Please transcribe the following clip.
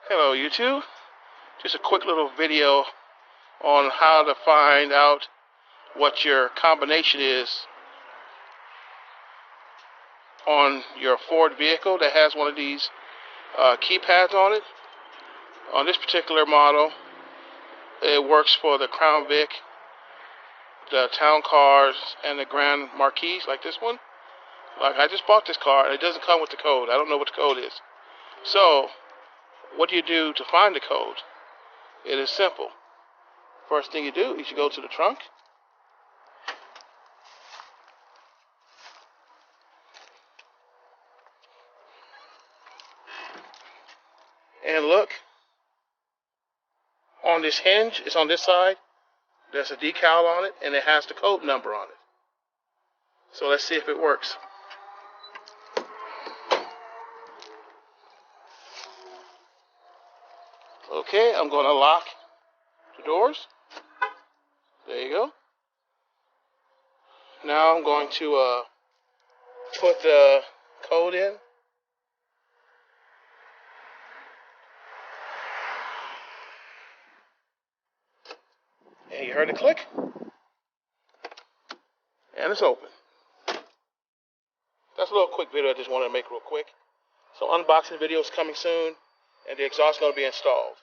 Hello YouTube, just a quick little video on how to find out what your combination is on your Ford vehicle that has one of these keypads on it. On this particular model, it works for the Crown Vic, the Town Cars, and the Grand Marquis, like this one. Like, I just bought this car and it doesn't come with the code. I don't know what the code is. So what do you do to find the code? It is simple. First thing you do is you go to the trunk. And look, on this hinge, it's on this side, there's a decal on it and it has the code number on it. So let's see if it works. Okay, I'm going to lock the doors. There you go. Now I'm going to put the code in. And you heard it click. And it's open. That's a little quick video I just wanted to make real quick. So unboxing video is coming soon, and the exhaust is going to be installed.